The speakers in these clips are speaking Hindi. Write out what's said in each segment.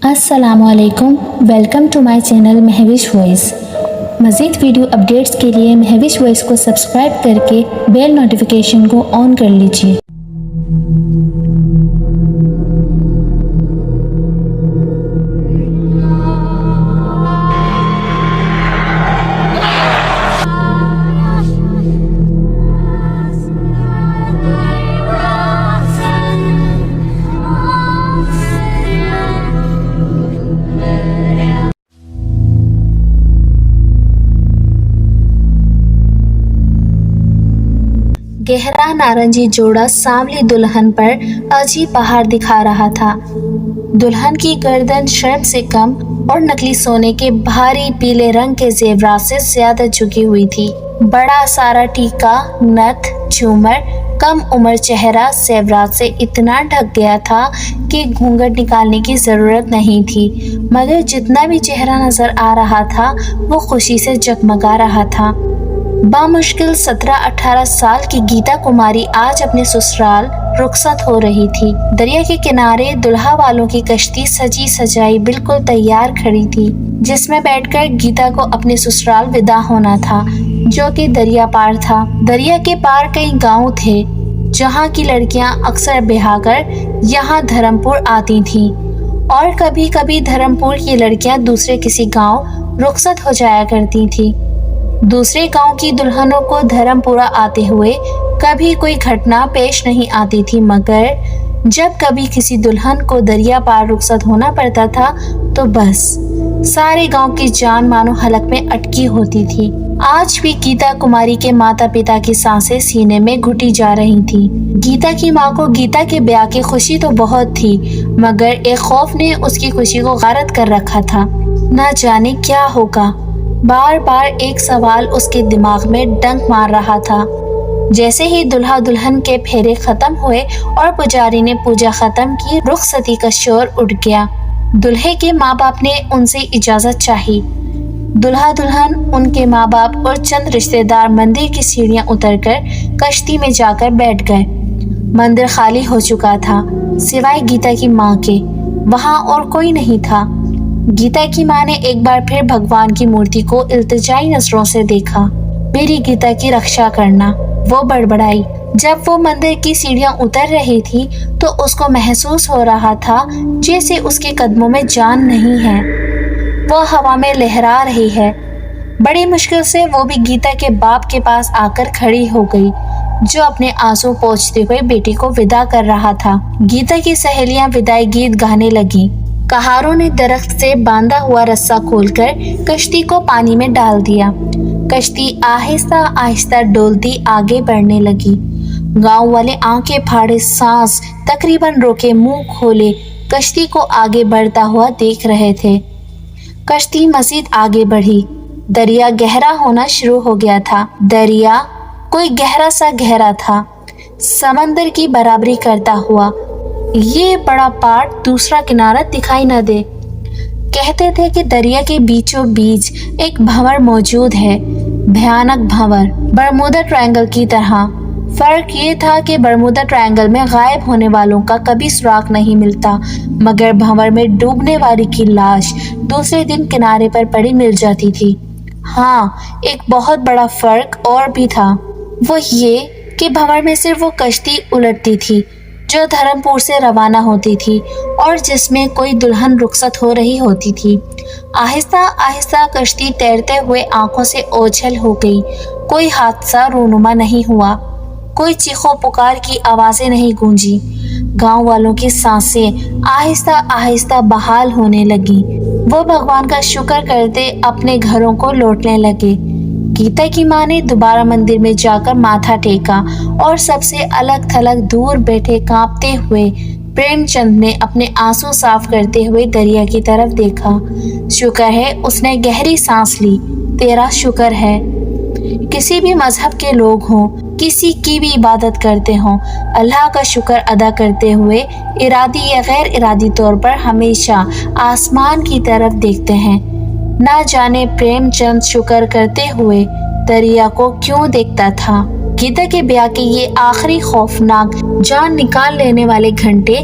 अस्सलामुअलैकुम, welcome to my channel Mahvish Voice. मज़ीद वीडियो अपडेट्स के लिए महविश वॉइस को सब्सक्राइब करके बेल नोटिफिकेशन को ऑन कर लीजिए। गहरा नारंगी जोड़ा सांवली दुल्हन पर अजीब बहार दिखा रहा था। दुल्हन की गर्दन शर्म से कम और नकली सोने के भारी पीले रंग के जेवरात से ज्यादा झुकी हुई थी। बड़ा सारा टीका, नथ, झूमर, कम उम्र चेहरा जेवरात से इतना ढक गया था कि घूंघट निकालने की जरूरत नहीं थी, मगर जितना भी चेहरा नजर आ रहा था वो खुशी से जगमगा रहा था। बामुश्किल 17-18 साल की गीता कुमारी आज अपने ससुराल रुखसत हो रही थी। दरिया के किनारे दुल्हा वालों की कश्ती सजी सजाई बिल्कुल तैयार खड़ी थी, जिसमें बैठकर गीता को अपने ससुराल विदा होना था, जो कि दरिया पार था। दरिया के पार कई गांव थे, जहां की लड़कियां अक्सर ब्याह कर यहाँ धर्मपुर आती थीं, और कभी कभी धर्मपुर की लड़कियां दूसरे किसी गाँव रुखसत हो जाया करती थी। दूसरे गांव की दुल्हनों को धर्मपुरा आते हुए कभी कोई घटना पेश नहीं आती थी, मगर जब कभी किसी दुल्हन को दरिया पार रुखसत होना पड़ता था तो बस सारे गांव की जान मानो हलक में अटकी होती थी। आज भी गीता कुमारी के माता पिता की सांसें सीने में घुटी जा रही थी। गीता की माँ को गीता के ब्याह की खुशी तो बहुत थी, मगर एक खौफ ने उसकी खुशी को गारत कर रखा था। न जाने क्या होगा, बार बार एक सवाल उसके दिमाग में डंक मार रहा था। जैसे ही दुल्हा दुल्हन के फेरे खत्म हुए और पुजारी ने पूजा खत्म की, रुखसती का शोर उठ गया। दुल्हे के माँ बाप ने उनसे इजाजत चाही। दुल्हा दुल्हन, उनके माँ बाप और चंद रिश्तेदार मंदिर की सीढ़ियाँ उतरकर कश्ती में जाकर बैठ गए। मंदिर खाली हो चुका था, सिवाय गीता की माँ के। वहाँ और कोई नहीं था। गीता की माँ ने एक बार फिर भगवान की मूर्ति को इल्तिजाई नजरों से देखा। मेरी गीता की रक्षा करना, वो बड़बड़ाई। जब वो मंदिर की सीढ़ियां उतर रही थी तो उसको महसूस हो रहा था जैसे उसके कदमों में जान नहीं है, वो हवा में लहरा रही है। बड़ी मुश्किल से वो भी गीता के बाप के पास आकर खड़ी हो गई, जो अपने आंसू पोंछते हुए बेटी को विदा कर रहा था। गीता की सहेलियां विदाई गीत गाने लगी। कहारों ने दरख्त से बांधा हुआ रस्सा खोलकर कश्ती को पानी में डाल दिया। कश्ती आहिस्ता आहिस्ता डोलती आगे बढ़ने लगी। गांव वाले आंखें फाड़े, सांस तकरीबन रोके, मुंह खोले कश्ती को आगे बढ़ता हुआ देख रहे थे। कश्ती मजीद आगे बढ़ी। दरिया गहरा होना शुरू हो गया था। दरिया कोई गहरा सा गहरा था, समंदर की बराबरी करता हुआ। ये बड़ा पार दूसरा किनारा दिखाई न दे। कहते थे कि दरिया के बीचों बीच एक भंवर मौजूद है, भयानक भंवर, बरमूदा ट्रायंगल की तरह। फर्क ये था कि बरमूदा ट्रायंगल में गायब होने वालों का कभी सुराग नहीं मिलता, मगर भंवर में डूबने वाली की लाश दूसरे दिन किनारे पर पड़ी मिल जाती थी। हाँ, एक बहुत बड़ा फर्क और भी था, वो ये कि भंवर में सिर्फ वो कश्ती उलटती थी जो धर्मपुर से रवाना होती थी और जिसमें कोई दुल्हन रुखसत हो रही होती थी। आहिस्ता आहिस्ता कश्ती तैरते हुए आंखों से ओझल हो गई। कोई हादसा रूनुमा नहीं हुआ, कोई चीखों पुकार की आवाजें नहीं गूंजी। गांव वालों की सांसें आहिस्ता आहिस्ता बहाल होने लगी। वो भगवान का शुक्र करते अपने घरों को लौटने लगे। गीता की माँ ने दोबारा मंदिर में जाकर माथा टेका और सबसे अलग थलग दूर बैठे कांपते हुए प्रेमचंद ने अपने आंसू साफ करते हुए दरिया की तरफ देखा। शुक्र है, उसने गहरी सांस ली। तेरा शुक्र है। किसी भी मजहब के लोग हों, किसी की भी इबादत करते हों, अल्लाह का शुक्र अदा करते हुए इरादी या गैर इरादी तौर पर हमेशा आसमान की तरफ देखते हैं। ना जाने प्रेमचंद शुक्र करते हुए दरिया को क्यों देखता था। गीता के ब्याह के ये आखिरी खौफनाक जान निकाल लेने वाले घंटे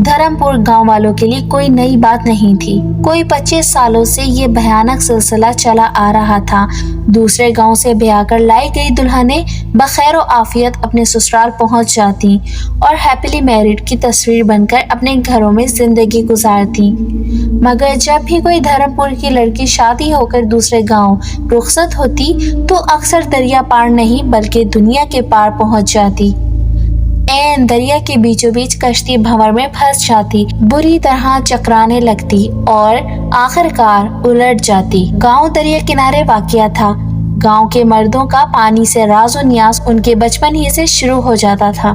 धर्मपुर गांव वालों के लिए कोई नई बात नहीं थी। कोई 25 सालों से ये भयानक सिलसिला चला आ रहा था। दूसरे गांव से ब्याह कर लाई गई दुल्हनें बखैर आफियत अपने ससुराल पहुंच जाती और हैप्पीली मैरिड की तस्वीर बनकर अपने घरों में जिंदगी गुजारती। मगर जब भी कोई धर्मपुर की लड़की शादी होकर दूसरे गांव रुखसत होती तो अक्सर दरिया पार नहीं बल्कि दुनिया के पार पहुंच जाती। एन दरिया के बीचों बीच कश्ती भंवर में फंस जाती, बुरी तरह चकराने लगती और आखिरकार उलट जाती। गांव दरिया किनारे वाक़या था। गांव के मर्दों का पानी से राज और न्याज उनके बचपन ही से शुरू हो जाता था।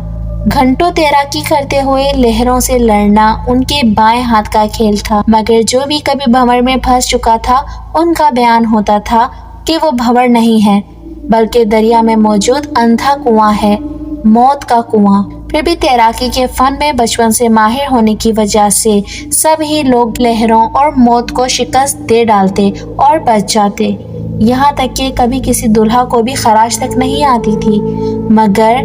घंटों तैराकी करते हुए लहरों से लड़ना उनके बाएं हाथ का खेल था। मगर जो भी कभी भंवर में फंस चुका था उनका बयान होता था कि वो भंवर नहीं है बल्कि दरिया में मौजूद अंधा कुआं है, मौत का कुआं। फिर भी तैराकी के फन में बचपन से माहिर होने की वजह से सभी लोग लहरों और मौत को शिकस्त दे डालते और बच जाते। यहाँ तक कि कभी किसी दुल्हा को भी खराश तक नहीं आती थी। मगर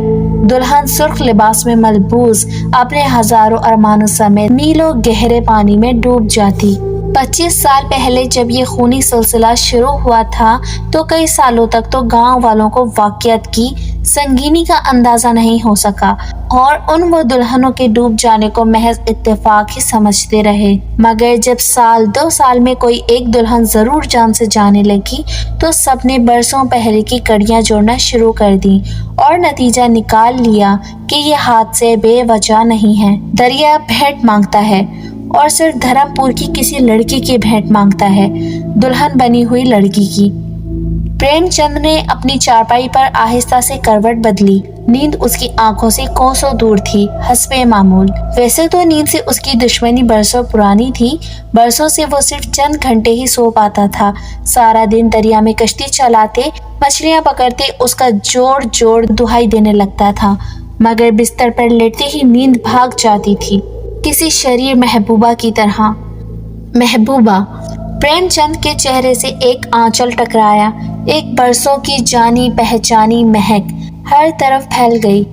दुल्हन सुर्ख लिबास में मलबूस अपने हजारों अरमानों समेत मीलों गहरे पानी में डूब जाती। 25 साल पहले जब ये खूनी सिलसिला शुरू हुआ था तो कई सालों तक तो गांव वालों को वाक़ियत की संगीनी का अंदाजा नहीं हो सका और उन वो दुल्हनों के डूब जाने को महज इत्तेफाक ही समझते रहे। मगर जब साल 2 साल में कोई एक दुल्हन जरूर जान से जाने लगी तो सबने बरसों पहले की कड़ियां जोड़ना शुरू कर दी और नतीजा निकाल लिया कि ये हादसे बेवजह नहीं है। दरिया भेंट मांगता है और सिर्फ धर्मपुर की किसी लड़की की भेंट मांगता है, दुल्हन बनी हुई लड़की की। प्रेमचंद ने अपनी चारपाई पर आहिस्ता से करवट बदली। नींद उसकी आंखों से कोसों दूर थी हस्बे मामूल। वैसे तो नींद से उसकी दुश्मनी बरसों पुरानी थी। बरसों से वो सिर्फ चंद घंटे ही सो पाता था। सारा दिन दरिया में कश्ती चलाते, मछलियां पकड़ते उसका जोर जोर दुहाई देने लगता था। मगर बिस्तर पर लेटते ही नींद भाग जाती थी, किसी शरीर महबूबा की तरह। महबूबा। प्रेमचंद के चेहरे से एक आंचल टकराया। एक बरसों की जानी पहचानी महक हर तरफ फैल गई।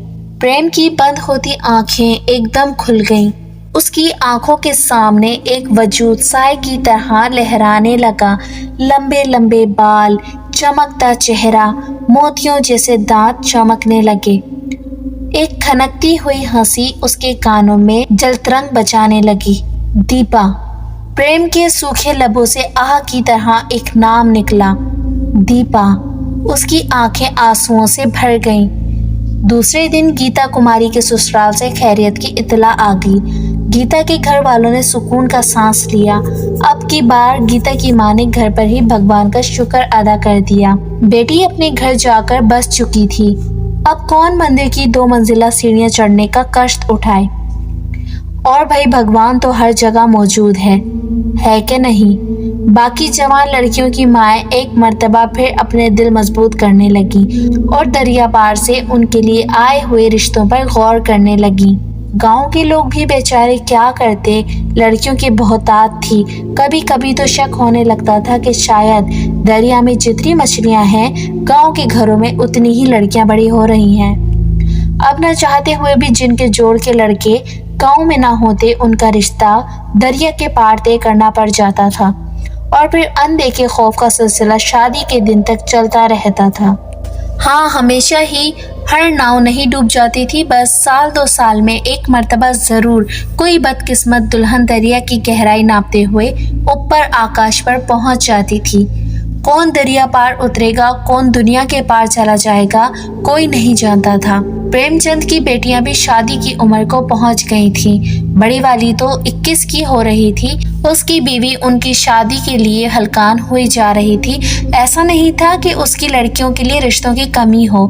प्रेम की बंद होती आंखें एकदम खुल गईं। उसकी आंखों के सामने एक वजूद साए की तरह लहराने लगा। लंबे लंबे बाल, चमकता चेहरा, मोतियों जैसे दांत चमकने लगे। एक खनकती हुई हंसी उसके कानों में जलतरंग बजाने लगी। दीपा। प्रेम के सूखे लबों से आह की तरह एक नाम निकला। दीपा। उसकी आंखें आंसुओं से भर गईं। दूसरे दिन गीता कुमारी के ससुराल से खैरियत की इत्तला आ गई। गीता के घर वालों ने सुकून का सांस लिया। अब की बार गीता की मां ने घर पर ही भगवान का शुक्र अदा कर दिया। बेटी अपने घर जाकर बस चुकी थी। अब कौन मंदिर की 2 मंजिला सीढ़ियां चढ़ने का कष्ट उठाए। और भाई भगवान तो हर जगह मौजूद है कि नहीं। बाकी जवान लड़कियों की माएँ एक मर्तबा फिर अपने दिल मजबूत करने लगी और दरिया पार से उनके लिए आए हुए रिश्तों पर गौर करने लगी। गांव के लोग भी बेचारे क्या करते, लड़कियों की बहुतायत थी। कभी कभी तो शक होने लगता था कि शायद दरिया में जितनी मछलियां हैं, गांव के घरों में उतनी ही लड़कियां बड़ी हो रही हैं। अब न चाहते हुए भी जिनके जोड़ के लड़के गांव में ना होते, उनका रिश्ता दरिया के पार तय करना पड़ जाता था और फिर अनदेखे खौफ का सिलसिला शादी के दिन तक चलता रहता था। हाँ, हमेशा ही हर नाव नहीं डूब जाती थी। बस साल 2 साल में एक मर्तबा जरूर कोई बदकिस्मत दुल्हन दरिया की गहराई नापते हुए ऊपर आकाश पर पहुंच जाती थी। कौन दरिया पार उतरेगा, कौन दुनिया के पार चला जाएगा, कोई नहीं जानता था। प्रेमचंद की बेटियां भी शादी की उम्र को पहुंच गई थी। बड़ी वाली तो 21 की हो रही थी। उसकी बीवी उनकी शादी के लिए हलकान हुई जा रही थी। ऐसा नहीं था कि उसकी लड़कियों के लिए रिश्तों की कमी हो।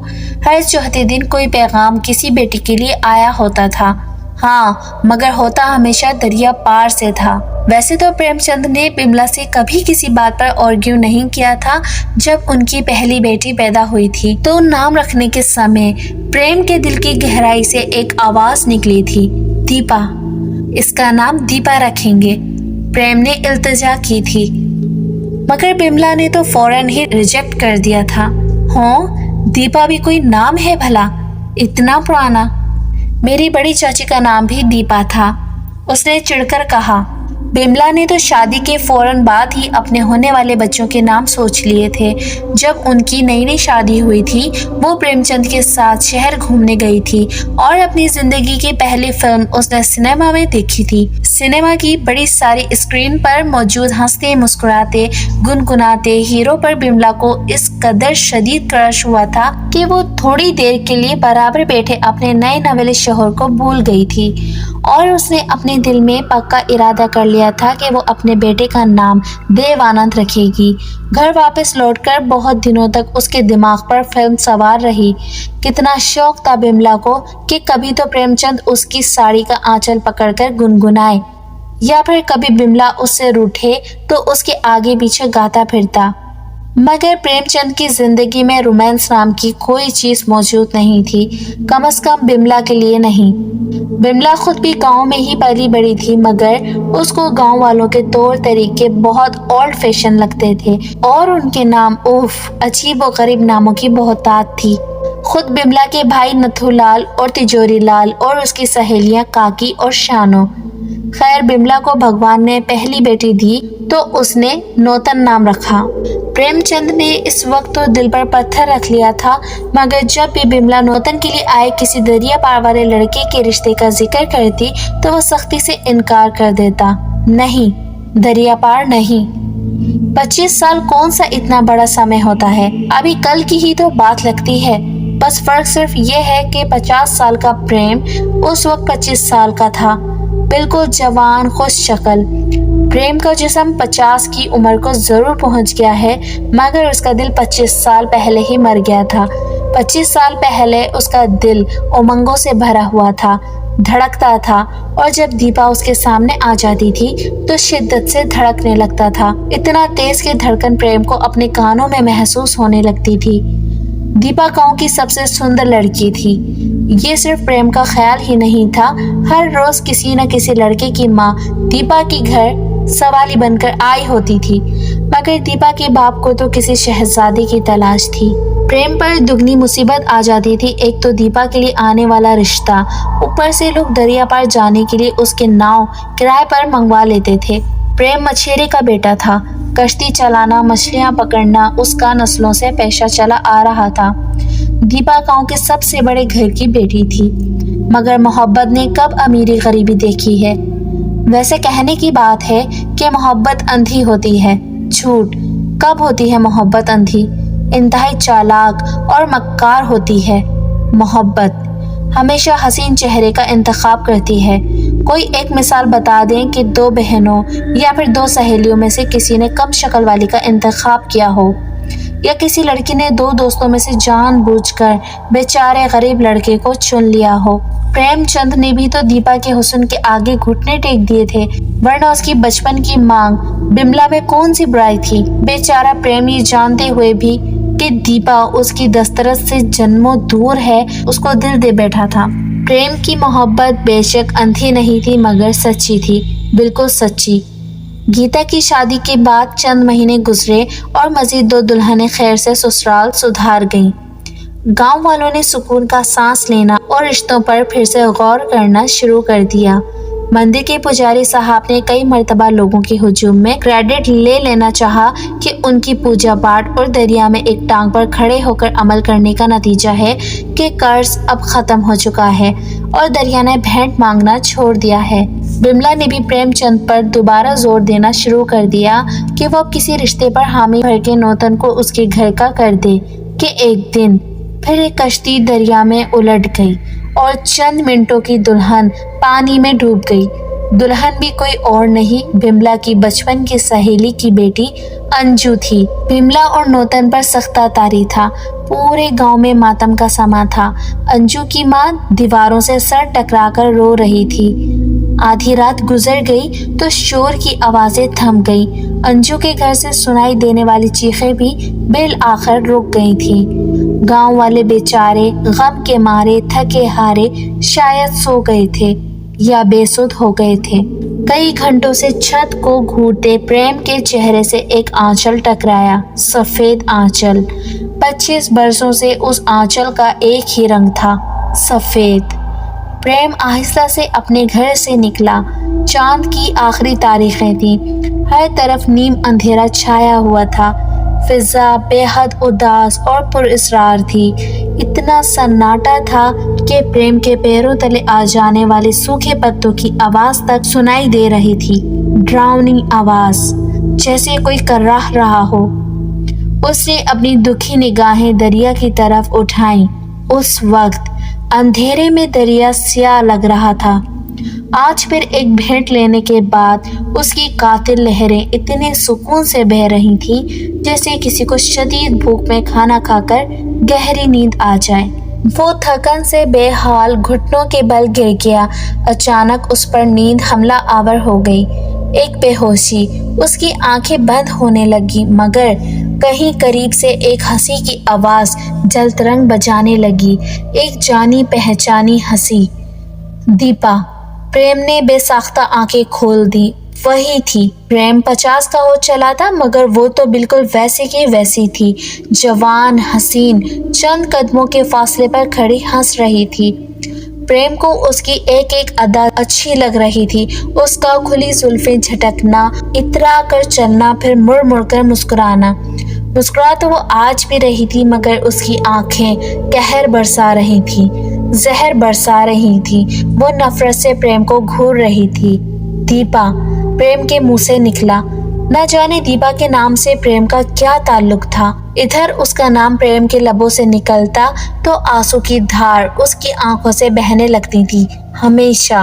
हर चौथे दिन कोई पैगाम किसी बेटी के लिए आया होता था। हाँ, मगर होता हमेशा दरिया पार से था। वैसे तो प्रेमचंद ने बिमला से कभी किसी बात पर आर्ग्यू नहीं किया था। जब उनकी पहली बेटी पैदा हुई थी तो नाम रखने के समय प्रेम के दिल की गहराई से एक आवाज निकली थी, दीपा। इसका नाम दीपा रखेंगे। प्रेम ने इल्तिजा की थी, मगर बिमला ने तो फौरन ही रिजेक्ट कर दिया था। हाँ, दीपा भी कोई नाम है भला, इतना पुराना? मेरी बड़ी चाची का नाम भी दीपा था, उसने चिढ़कर कहा। बिमला ने तो शादी के फौरन बाद ही अपने होने वाले बच्चों के नाम सोच लिए थे। जब उनकी नई नई शादी हुई थी, वो प्रेमचंद के साथ शहर घूमने गई थी और अपनी जिंदगी की पहली फिल्म उसने सिनेमा में देखी थी। सिनेमा की बड़ी सारी स्क्रीन पर मौजूद हंसते मुस्कुराते गुनगुनाते हीरो पर बिमला को इस कदर शदीद क्रश हुआ था कि वो थोड़ी देर के लिए बराबर बैठे अपने नए नवेले शोहर को भूल गई थी और उसने अपने दिल में पक्का इरादा कर लिया था कि वो अपने बेटे का नाम देव आनंद रखेगी। घर वापस लौटकर बहुत दिनों तक उसके दिमाग पर फिल्म सवार रही। कितना शौक था बिमला को कि कभी तो प्रेमचंद उसकी साड़ी का आंचल पकड़कर गुनगुनाए या फिर कभी बिमला उससे रूठे तो उसके आगे पीछे गाता फिरता। मगर प्रेमचंद की जिंदगी में रोमांस नाम की कोई चीज मौजूद नहीं थी, कम से कम बिमला के लिए नहीं। बिमला खुद भी गांव में ही पली बड़ी थी, मगर उसको गांव वालों के तौर तरीके बहुत ओल्ड फैशन लगते थे और उनके नाम अजीब व गरीब नामों की बहुतायत थी। खुद बिमला के भाई नथुलाल और तिजोरी लाल और उसकी सहेलियां काकी और शानो। खैर, बिमला को भगवान ने पहली बेटी दी तो उसने नूतन नाम रखा। प्रेमचंद ने इस वक्त तो दिल पर पत्थर रख लिया था, मगर जब भी बिमला नूतन के लिए आए किसी दरिया पार वाले लड़के के रिश्ते का जिक्र करती तो वो सख्ती से इनकार कर देता। नहीं, दरिया पार नहीं। 25 साल कौन सा इतना बड़ा समय होता है, अभी कल की ही तो बात लगती है। बस फर्क सिर्फ ये है कि 50 साल का प्रेम उस वक्त 25 साल का था, बिल्कुल जवान खुश शक्ल। प्रेम का जिस्म 50 की उम्र को जरूर पहुंच गया है, मगर उसका दिल 25 साल पहले ही मर गया था। 25 साल पहले उसका दिल उमंगों से भरा हुआ था, धड़कता था और जब दीपा उसके सामने आ जाती थी तो शिद्दत से धड़कने लगता था। इतना तेज कि धड़कन प्रेम को अपने कानों में महसूस होने लगती थी। दीपा गांव की सबसे सुंदर लड़की थी। ये सिर्फ प्रेम का ख्याल ही नहीं था, हर रोज किसी न किसी लड़के की माँ दीपा के घर सवाली बनकर आई होती थी, मगर दीपा के बाप को तो किसी शहजादी की तलाश थी। प्रेम पर दुगनी मुसीबत आ जाती थी। एक तो दीपा के लिए आने वाला रिश्ता, ऊपर से लोग दरिया पार जाने के लिए उसके नाव किराए पर मंगवा लेते थे। प्रेम मछेरे का बेटा था, कश्ती चलाना मछलियां पकड़ना उसका नस्लों से पेशा चला आ रहा था। दीपा गांव के सबसे बड़े घर की बेटी थी, मगर मोहब्बत ने कब अमीरी गरीबी देखी है। वैसे कहने की बात है कि मोहब्बत अंधी होती है। झूठ। कब होती है मोहब्बत अंधी? इंतहाई चालाक और मक्कार होती है। मोहब्बत हमेशा हसीन चेहरे का इंतखाब करती है। कोई एक मिसाल बता दें कि दो बहनों या फिर दो सहेलियों में से किसी ने कम शक्ल वाली का इंतखाब किया हो, या किसी लड़की ने दो दोस्तों में से जानबूझकर बेचारे गरीब लड़के को चुन लिया हो। प्रेमचंद ने भी तो दीपा के हुस्न के आगे घुटने टेक दिए थे, वरना उसकी बचपन की मांग बिमला में कौन सी बुराई थी। बेचारा प्रेम ये जानते हुए भी कि दीपा उसकी दस्तरस से जन्मों दूर है, उसको दिल दे बैठा था। प्रेम की मोहब्बत बेशक अंधी नहीं थी, मगर सच्ची थी, बिल्कुल सच्ची। गीता की शादी के बाद चंद महीने गुजरे और मजीद दो दुल्हनें खैर से ससुराल सुधार गईं। गांव वालों ने सुकून का सांस लेना और रिश्तों पर फिर से गौर करना शुरू कर दिया। मंदिर के पुजारी साहब ने कई मर्तबा लोगों के हुजूम में क्रेडिट ले लेना चाहा कि उनकी पूजा पाठ और दरिया में एक टांग पर खड़े होकर अमल करने का नतीजा है कि कर्ज अब खत्म हो चुका है और दरिया ने भेंट मांगना छोड़ दिया है। बिमला ने भी प्रेमचंद पर दोबारा जोर देना शुरू कर दिया कि वो किसी रिश्ते पर हामी भर के नौतन को उसके घर का कर दे कि एक दिन फिर एक कश्ती दरिया में उलट गई और चंद मिनटों की दुल्हन पानी में डूब गई। दुल्हन भी कोई और नहीं, बिमला की बचपन की सहेली की बेटी अंजू थी। बिमला और नौतन पर सख्ता तारी था। पूरे गांव में मातम का समा था। अंजू की मां दीवारों से सर टकराकर रो रही थी। आधी रात गुजर गई तो शोर की आवाजें थम गई। अंजू के घर से सुनाई देने वाली चीखें भी बिल आखिर रुक गई थी। गांव वाले बेचारे गम के मारे थके हारे शायद सो गए थे या बेसुध हो गए थे। कई घंटों से छत को घूरते प्रेम के चेहरे से एक आंचल टकराया, सफेद आंचल। 25 बरसों से उस आंचल का एक ही रंग था, सफेद। प्रेम आहिस्ता से अपने घर से निकला। चांद की आखिरी तारीखें थी। हर तरफ नीम अंधेरा छाया हुआ था। फिजा बेहद उदास और पुरअसरार थी। इतना सन्नाटा था कि प्रेम के पैरों तले आ जाने वाले सूखे पत्तों की आवाज तक सुनाई दे रही थी, ड्राउनिंग आवाज, जैसे कोई कर्राह रहा हो। उसने अपनी दुखी निगाहें दरिया की तरफ उठाईं। उस वक्त अंधेरे में दरिया स्याह लग रहा था। आज फिर एक भेंट लेने के बाद उसकी कातिल लहरें इतने सुकून से बह रही थी जैसे किसी को शदीद भूख में खाना खाकर गहरी नींद आ जाए। वो थकन से बेहाल घुटनों के बल गिर गया। अचानक उस पर नींद हमला आवर हो गई, एक बेहोशी। उसकी आंखें बंद होने लगी, मगर कहीं करीब से एक हंसी की आवाज जलतरंग बजाने लगी, एक जानी पहचानी हंसी। दीपा। प्रेम ने बेसाख्ता आंखें खोल दी। वही थी। प्रेम 50 का हो चला था, मगर वो तो बिल्कुल वैसी की वैसी थी, जवान, हसीन, चंद कदमों के फासले पर खड़ी हंस रही थी। प्रेम को उसकी एक एक अदा अच्छी लग रही थी। उसका खुली जुल्फें झटकना, इतरा कर चलना, फिर मुड़ मुड़ कर मुस्कुराना। मुस्कुरा तो वो आज भी रही थी, मगर उसकी आंखें कहर बरसा रही थी, जहर बरसा रही थी। वो नफरत से प्रेम को घूर रही थी। दीपा। प्रेम के मुंह से निकला। न जाने दीपा के नाम से प्रेम का क्या ताल्लुक था। इधर उसका नाम प्रेम के लबों से निकलता तो आंसू की धार उसकी आंखों से बहने लगती थी, हमेशा।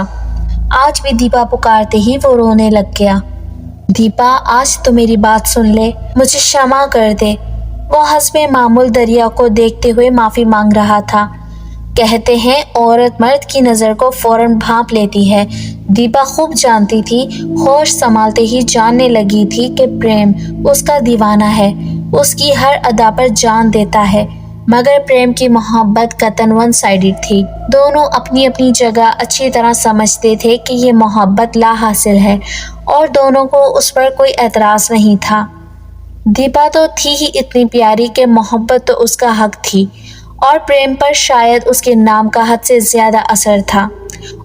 आज भी दीपा पुकारते ही वो रोने लग गया। दीपा, आज तो मेरी बात सुन ले, मुझे क्षमा कर दे। वो हंसबे मामूल दरिया को देखते हुए माफी मांग रहा था। कहते हैं औरत मर्द की नजर को फौरन भांप लेती है। दीपा खूब जानती थी, होश संभालते ही जानने लगी थी कि प्रेम उसका दीवाना है, उसकी हर अदा पर जान देता है। मगर प्रेम की मोहब्बत कतन वन साइडेड थी। दोनों अपनी अपनी जगह अच्छी तरह समझते थे कि ये मोहब्बत ला हासिल है, और दोनों को उस पर कोई एतराज नहीं था। दीपा तो थी ही इतनी प्यारी कि मोहब्बत तो उसका हक थी, और प्रेम पर शायद उसके नाम का हद से ज्यादा असर था।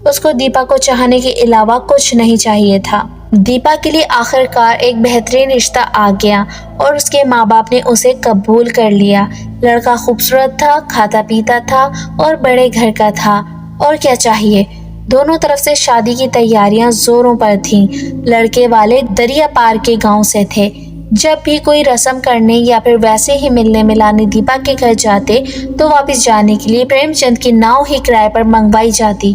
उसको दीपा को चाहने के अलावा कुछ नहीं चाहिए था। दीपा के लिए आखिरकार एक बेहतरीन रिश्ता आ गया, और उसके माँ बाप ने उसे कबूल कर लिया। लड़का खूबसूरत था, खाता पीता था, और बड़े घर का था। और क्या चाहिए। दोनों तरफ से शादी की तैयारियां जोरों पर थीं। लड़के वाले दरिया पार के गांव से थे। जब भी कोई रस्म करने या फिर वैसे ही मिलने मिलाने दीपा के घर जाते तो वापस जाने के लिए प्रेमचंद की नाव ही किराए पर मंगवाई जाती।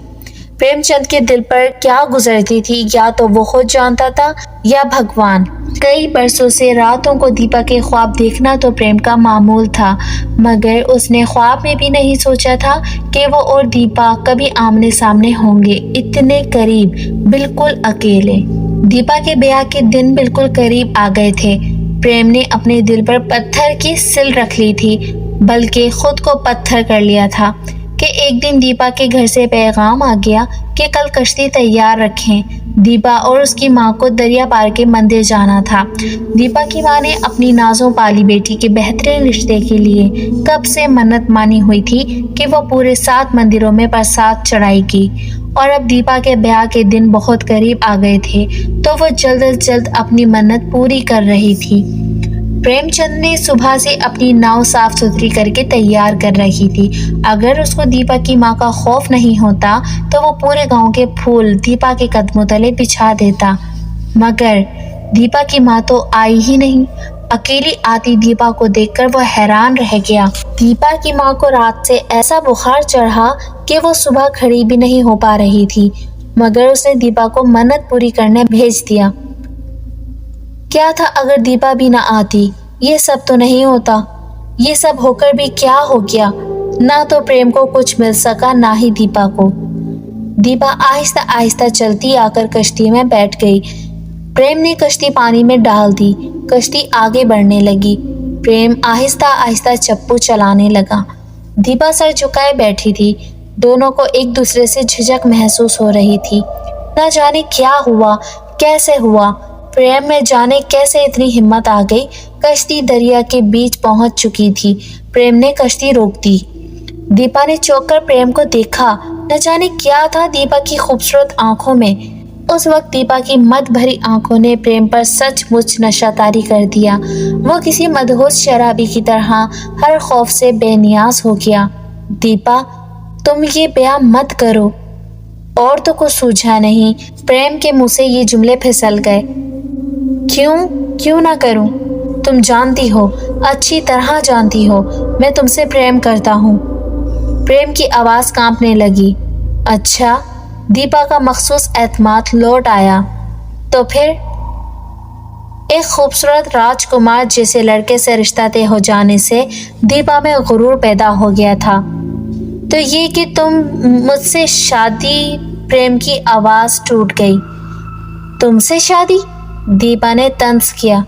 प्रेमचंद के दिल पर क्या गुजरती थी, या तो वो खुद जानता था या भगवान। कई बरसों से रातों को दीपा के ख्वाब देखना तो प्रेम का मामूल था, मगर उसने ख्वाब में भी नहीं सोचा था कि वो और दीपा कभी आमने सामने होंगे, इतने करीब, बिल्कुल अकेले। दीपा के ब्याह के दिन बिल्कुल करीब आ गए थे। प्रेम ने अपने दिल पर पत्थर की सिल रख ली थी, बल्कि खुद को पत्थर कर लिया था कि एक दिन दीपा के घर से पैगाम आ गया कि कल कश्ती तैयार रखें। दीपा और उसकी माँ को दरिया पार के मंदिर जाना था। दीपा की माँ ने अपनी नाजों पाली बेटी के बेहतरीन रिश्ते के लिए कब से मन्नत मानी हुई थी कि वो पूरे 7 मंदिरों में प्रसाद चढ़ाएगी, और अब दीपा के ब्याह के दिन बहुत करीब आ गए थे, तो वो जल्द अज जल्द अपनी मन्नत पूरी कर रही थी। प्रेमचंद ने सुबह से अपनी नाव साफ सुथरी करके तैयार कर रखी थी। अगर उसको दीपा की माँ का खौफ नहीं होता तो वो पूरे गांव के फूल दीपा के कदमों तले बिछा देता, मगर दीपा की माँ तो आई ही नहीं। अकेली आती दीपा को देखकर वो हैरान रह गया। दीपा की माँ को रात से ऐसा बुखार चढ़ा कि वो सुबह खड़ी भी नहीं हो पा रही थी, मगर उसने दीपा को मन्नत पूरी करने भेज दिया। क्या था अगर दीपा भी ना आती, ये सब तो नहीं होता। ये सब होकर भी क्या हो गया। ना तो प्रेम को कुछ मिल सका, ना ही दीपा को। दीपा आहिस्ता आहिस्ता चलती आकर कश्ती में बैठ गई। प्रेम ने कश्ती पानी में डाल दी। कश्ती आगे बढ़ने लगी। प्रेम आहिस्ता आहिस्ता चप्पू चलाने लगा। दीपा सर झुकाए बैठी थी। दोनों को एक दूसरे से झिझक महसूस हो रही थी। न जाने क्या हुआ, कैसे हुआ। प्रेम में जाने कैसे इतनी हिम्मत आ गई। कश्ती दरिया के बीच पहुंच चुकी थी। प्रेम ने कश्ती रोक दी। दीपा ने चौंक कर प्रेम को देखा। न जाने क्या था दीपा की खूबसूरत आंखों में। उस वक्त दीपा की मद भरी आंखों ने प्रेम पर सचमुच नशा तारी कर दिया। वो किसी मदहोश शराबी की तरह हर खौफ से बेनियाज हो गया। दीपा, तुम ये बयां मत करो। और तो कुछ सूझा नहीं। प्रेम के मुंह से ये जुमले फिसल गए। क्यों ना करूं? तुम जानती हो, अच्छी तरह जानती हो, मैं तुमसे प्रेम करता हूँ। प्रेम की आवाज कांपने लगी। अच्छा? दीपा का मखसूस एतमाद लौट आया। तो फिर? एक खूबसूरत राजकुमार जैसे लड़के से रिश्ता तय हो जाने से दीपा में गुरूर पैदा हो गया था। तो ये कि तुम मुझसे शादी? प्रेम की आवाज टूट गई। तुमसे शादी? दीपा ने तंज किया।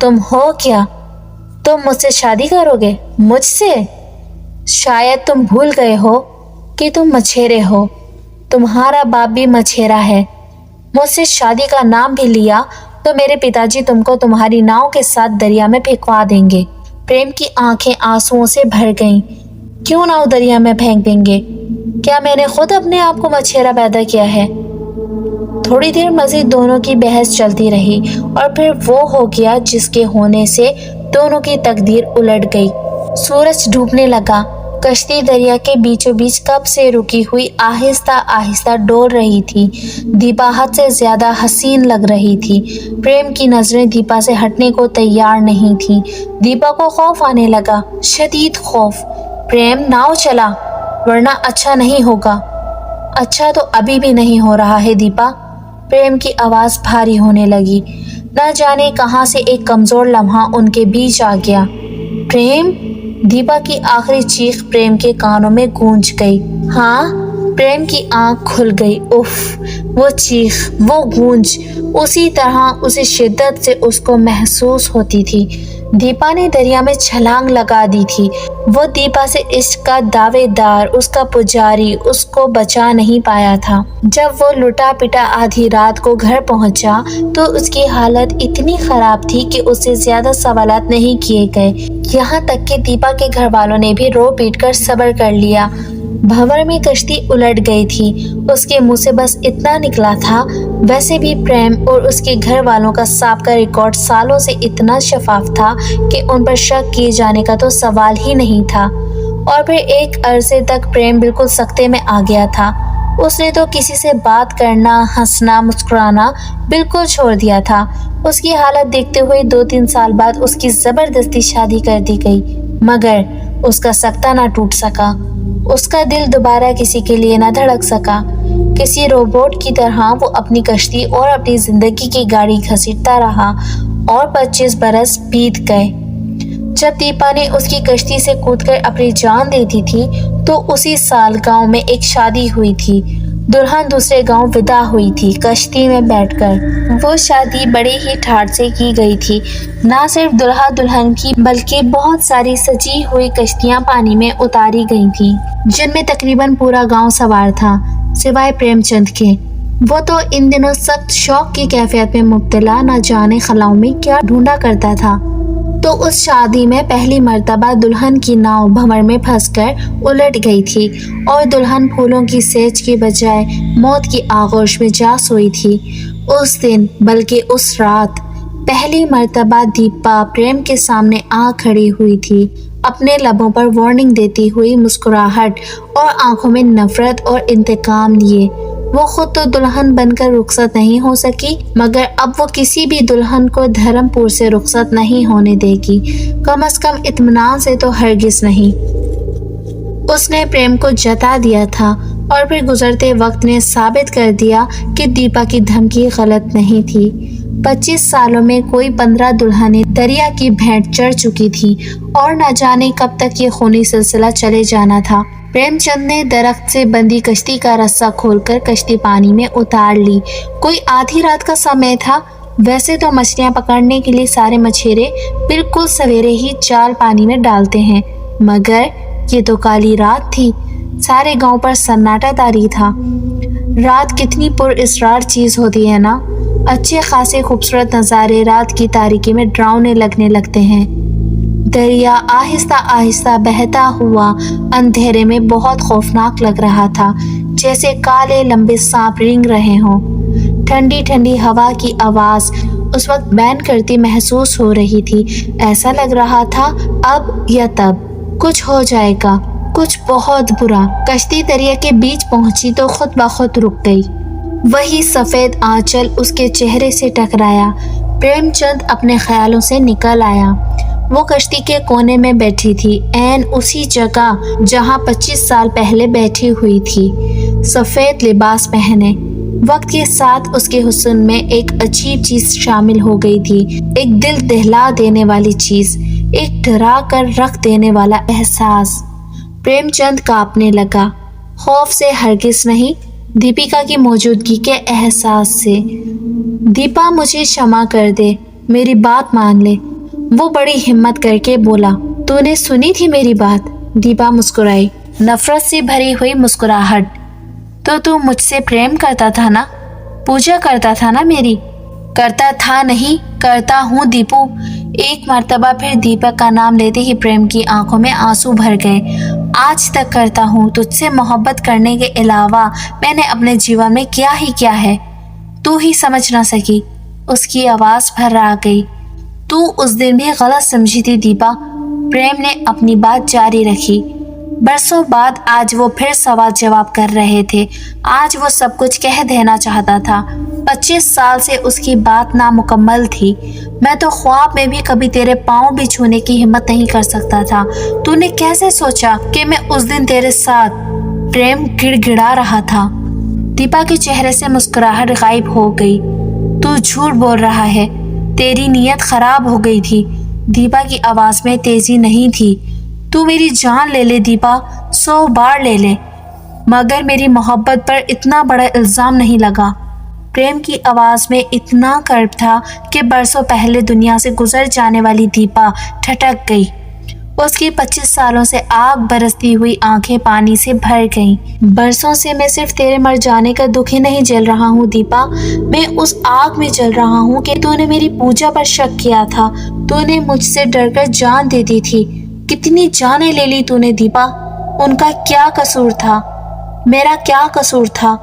तुम हो क्या? तुम मुझसे शादी करोगे? मुझसे? शायद तुम भूल गए हो कि तुम मछेरे हो। तुम्हारा बाप भी मछेरा है। मुझसे शादी का नाम भी लिया तो मेरे पिताजी तुमको तुम्हारी नाव के साथ दरिया में फेंकवा देंगे। प्रेम की आंखें आंसुओं से भर गईं। क्यों नाव दरिया में फेंक देंगे? क्या मैंने खुद अपने आप को मछेरा पैदा किया है? थोड़ी देर मजीद दोनों की बहस चलती रही और फिर वो हो गया जिसके होने से दोनों की तकदीर उलट गई। सूरज डूबने लगा। कश्ती दरिया के बीचों बीच कब से रुकी हुई आहिस्ता आहिस्ता डोल रही थी। दीपा हद से ज्यादा हसीन लग रही थी। प्रेम की नजरें दीपा से हटने को तैयार नहीं थी। दीपा को खौफ आने लगा, शदीद खौफ। प्रेम, नाव चला, वरना अच्छा नहीं होगा। अच्छा तो अभी भी नहीं हो रहा है दीपा। प्रेम की आवाज भारी होने लगी। न जाने कहां से एक कमजोर लम्हा उनके बीच आ गया। प्रेम? दीपा की आखिरी चीख प्रेम के कानों में गूंज गई। हाँ, प्रेम की आंख खुल गई। उफ, वो चीख, वो गूंज उसी तरह, उसी शिद्दत से उसको महसूस होती थी। दीपा ने दरिया में छलांग लगा दी थी। वो दीपा से इश्क का दावेदार, उसका पुजारी, उसको बचा नहीं पाया था। जब वो लुटा पिटा आधी रात को घर पहुंचा तो उसकी हालत इतनी खराब थी कि उससे ज्यादा सवालात नहीं किए गए। यहाँ तक कि दीपा के घर वालों ने भी रो पीट कर सब्र कर लिया। भंवर में कश्ती उलट गई थी। उसके मुंह से बस इतना निकला था। वैसे भी प्रेम और उसके घर वालों का साबका रिकॉर्ड सालों से इतना शफाफ था कि उन पर शक किए जाने का तो सवाल ही नहीं था। और फिर एक अरसे तक प्रेम बिल्कुल सख्ते में आ गया था। उसने तो किसी से बात करना, हंसना, मुस्कुराना बिल्कुल छोड़ दिया था। उसकी हालत देखते हुए 2-3 साल बाद उसकी जबरदस्ती शादी कर दी गई, मगर उसका सख्ता ना टूट सका। उसका दिल दोबारा किसी के लिए ना धड़क सका। किसी रोबोट की तरह वो अपनी कश्ती और अपनी जिंदगी की गाड़ी घसीटता रहा और 25 बरस बीत गए। जब दीपा ने उसकी कश्ती से कूदकर अपनी जान दे दी थी तो उसी साल गांव में एक शादी हुई थी। दुल्हन दूसरे गांव विदा हुई थी कश्ती में बैठकर। वो शादी बड़े ही ठाठ से की गई थी। ना सिर्फ दुल्हा दुल्हन की बल्कि बहुत सारी सजी हुई कश्तियां पानी में उतारी गई थी, जिनमें तकरीबन पूरा गांव सवार था सिवाय प्रेमचंद के। वो तो इन दिनों सख्त शौक की कैफियत में मुब्तला न जाने खलाओं में क्या ढूंढा करता था। तो उस शादी में पहली मर्तबा दुल्हन की नाव भंवर में फंसकर उलट गई थी और दुल्हन फूलों की सेज के बजाय मौत की आगोश में जा सोई थी। उस दिन बल्कि उस रात पहली मर्तबा दीपा प्रेम के सामने आ खड़ी हुई थी, अपने लबों पर वार्निंग देती हुई मुस्कुराहट और आंखों में नफरत और इंतकाम लिए। वो खुद तो दुल्हन बनकर रुखसत नहीं हो सकी, मगर अब वो किसी भी दुल्हन को धर्मपुर से रुखसत नहीं होने देगी, कम से कम इत्मीनान से तो हरगिज नहीं। उसने प्रेम को जता दिया था और फिर गुजरते वक्त ने साबित कर दिया कि दीपा की धमकी गलत नहीं थी। 25 सालों में कोई 15 दुल्हनें दरिया की भेंट चढ़ चुकी थी और न जाने कब तक ये खूनी सिलसिला चले जाना था। प्रेमचंद ने दरख्त से बंधी कश्ती का रस्सा खोलकर कश्ती पानी में उतार ली। कोई आधी रात का समय था। वैसे तो मछलियां पकड़ने के लिए सारे मछेरे बिल्कुल सवेरे ही जाल पानी में डालते हैं, मगर ये तो काली रात थी। सारे गांव पर सन्नाटा तारी था। रात कितनी पुरअसरार चीज होती है ना। अच्छे खासे खूबसूरत नज़ारे रात की तारीकी में डरावने लगने लगते हैं। दरिया आहिस्ता आहिस्ता बहता हुआ अंधेरे में बहुत खौफनाक लग रहा था, जैसे काले लंबे सांप रेंग रहे हों। ठंडी ठंडी हवा की आवाज उस वक्त बैन करती महसूस हो रही थी। ऐसा लग रहा था अब या तब कुछ हो जाएगा, कुछ बहुत बुरा। कश्ती दरिया के बीच पहुंची तो खुद ब खुद रुक गई। वही सफेद आंचल उसके चेहरे से टकराया। प्रेमचंद अपने ख्यालों से निकल आया। वो कश्ती के कोने में बैठी थी, ऐन उसी जगह जहां 25 साल पहले बैठी हुई थी, सफेद लिबास पहने। वक्त के साथ उसके हुस्न में एक अजीब चीज शामिल हो गई थी, एक दिल दहला देने वाली चीज, एक डरा कर रख देने वाला एहसास। प्रेमचंद कांपने लगा, खौफ से हरगिज नहीं, दीपिका की मौजूदगी के एहसास से। दीपा, मुझे क्षमा कर दे, मेरी बात मान ले, वो बड़ी हिम्मत करके बोला। तूने सुनी थी मेरी बात? दीपा मुस्कुराई, नफरत से भरी हुई मुस्कुराहट। तो तू मुझसे प्रेम करता था ना, पूजा करता था ना मेरी? करता था नहीं, करता हूँ दीपू। एक मर्तबा फिर दीपक का नाम लेते ही प्रेम की आंखों में आंसू भर गए। आज तक करता हूँ। तुझसे मोहब्बत करने के अलावा मैंने अपने जीवन में क्या ही किया है, तू ही समझ ना सकी। उसकी आवाज भर आ गई। तू उस दिन भी गलत समझी थी दीपा। प्रेम ने अपनी बात जारी रखी। बरसों बाद आज वो फिर सवाल जवाब कर रहे थे। आज वो सब कुछ कह देना चाहता था। 25 साल से उसकी बात नामुकम्मल थी। मैं तो ख्वाब में भी कभी तेरे पाँव भी छूने की हिम्मत नहीं कर सकता था। तूने कैसे सोचा कि मैं उस दिन तेरे साथ? प्रेम गिड़गिड़ा रहा था। दीपा के चेहरे से मुस्कुराहट गायब हो गई। तू झूठ बोल रहा है, तेरी नीयत खराब हो गई थी। दीपा की आवाज में तेजी नहीं थी। तू मेरी जान ले ले दीपा, 100 बार ले ले, मगर मेरी मोहब्बत पर इतना बड़ा इल्जाम नहीं लगा। प्रेम की आवाज में इतना कर्ब था कि बरसों पहले दुनिया से गुजर जाने वाली दीपा ठटक गई। उसकी 25 सालों से आग बरसती हुई आंखें पानी से भर गईं। बरसों से मैं सिर्फ तेरे मर जाने का दुख ही नहीं जल रहा हूँ दीपा, मैं उस आग में जल रहा हूँ कि तूने मेरी पूजा पर शक किया था। तूने मुझसे डरकर जान दे दी थी। कितनी जानें ले ली तूने दीपा। उनका क्या कसूर था? मेरा क्या कसूर था?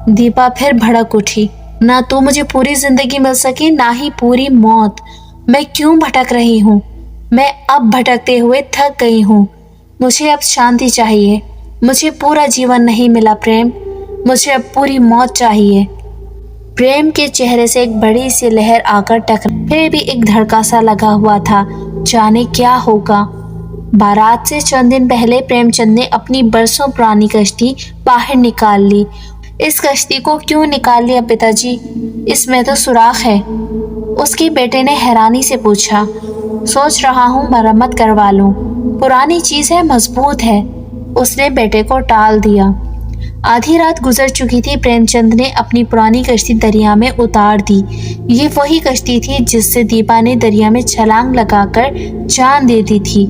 दीपा फिर भड़क उठी। ना तू मुझे पूरी जिंदगी मिल सकी, ना ही पूरी मौत। मैं क्यों भटक रही हूँ? मैं अब भटकते हुए थक गई हूँ। मुझे अब शांति चाहिए। मुझे पूरा जीवन नहीं मिला प्रेम, मुझे अब पूरी मौत चाहिए। प्रेम के चेहरे से एक बड़ी सी लहर आकर टकरा, फिर भी एक धड़का सा लगा हुआ था। जाने क्या होगा। बारात से चंद दिन पहले प्रेमचंद ने अपनी बरसों पुरानी कश्ती बाहर निकाल ली। इस कश्ती को क्यों निकाल लिया पिताजी? इसमें तो सुराख है। उसके बेटे ने हैरानी से पूछा। सोच रहा हूँ मरम्मत करवा लूं। पुरानी चीज है, मजबूत है। उसने बेटे को टाल दिया। आधी रात गुजर चुकी थी। प्रेमचंद ने अपनी पुरानी कश्ती दरिया में उतार दी। ये वही कश्ती थी जिससे दीपा ने दरिया में छलांग लगाकर जान दे दी थी।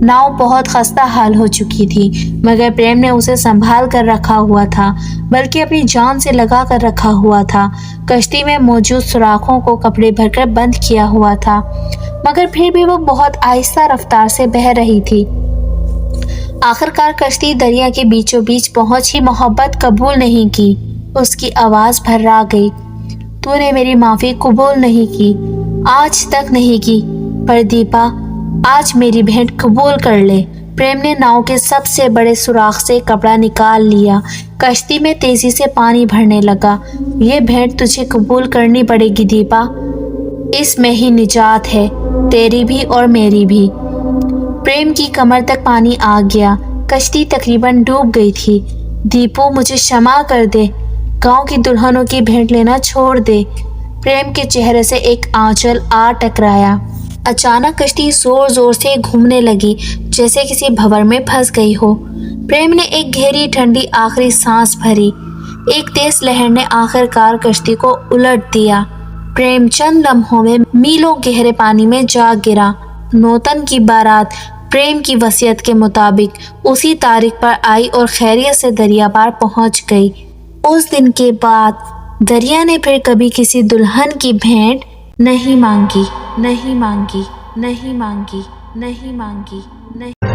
नाव बहुत खस्ता हाल हो चुकी थी, मगर प्रेम ने उसे संभाल कर रखा हुआ था, बल्कि अपनी जान से लगा कर रखा हुआ था। कश्ती में मौजूद सुराखों को कपड़े भरकर बंद किया हुआ था, मगर फिर भी वो बहुत आहिस्ता रफ्तार से बह रही थी। आखिरकार कश्ती दरिया के बीचों बीच पहुंच ही मोहब्बत कबूल नहीं की। उसकी आवाज भर्रा गई। तूने मेरी माफी कबूल नहीं की, आज तक नहीं की, पर दीपा आज मेरी भेंट कबूल कर ले। प्रेम ने नाव के सबसे बड़े सुराख से कपड़ा निकाल लिया। कश्ती में तेजी से पानी भरने लगा। ये भेंट तुझे कबूल करनी पड़ेगी दीपा, इसमें ही निजात है, तेरी भी और मेरी भी। प्रेम की कमर तक पानी आ गया। कश्ती तकरीबन डूब गई थी। दीपू, मुझे क्षमा कर दे, गांव की दुल्हनों की भेंट लेना छोड़ दे। प्रेम के चेहरे से एक आंचल आ टकराया। अचानक कश्ती जोर जोर से घूमने लगी, जैसे किसी भंवर में फंस गई हो। प्रेम ने एक गहरी ठंडी आखिरी सांस भरी। एक तेज लहर ने आखिरकार कश्ती को उलट दिया। प्रेम चंद लम्हों में मीलों गहरे पानी में जा गिरा। नौतन की बारात प्रेम की वसीयत के मुताबिक उसी तारीख पर आई और खैरियत से दरिया पार पहुंच गई। उस दिन के बाद दरिया ने फिर कभी किसी दुल्हन की भेंट नहीं मांगी, नहीं मांगी, नहीं मांगी, नहीं मांगी, नहीं।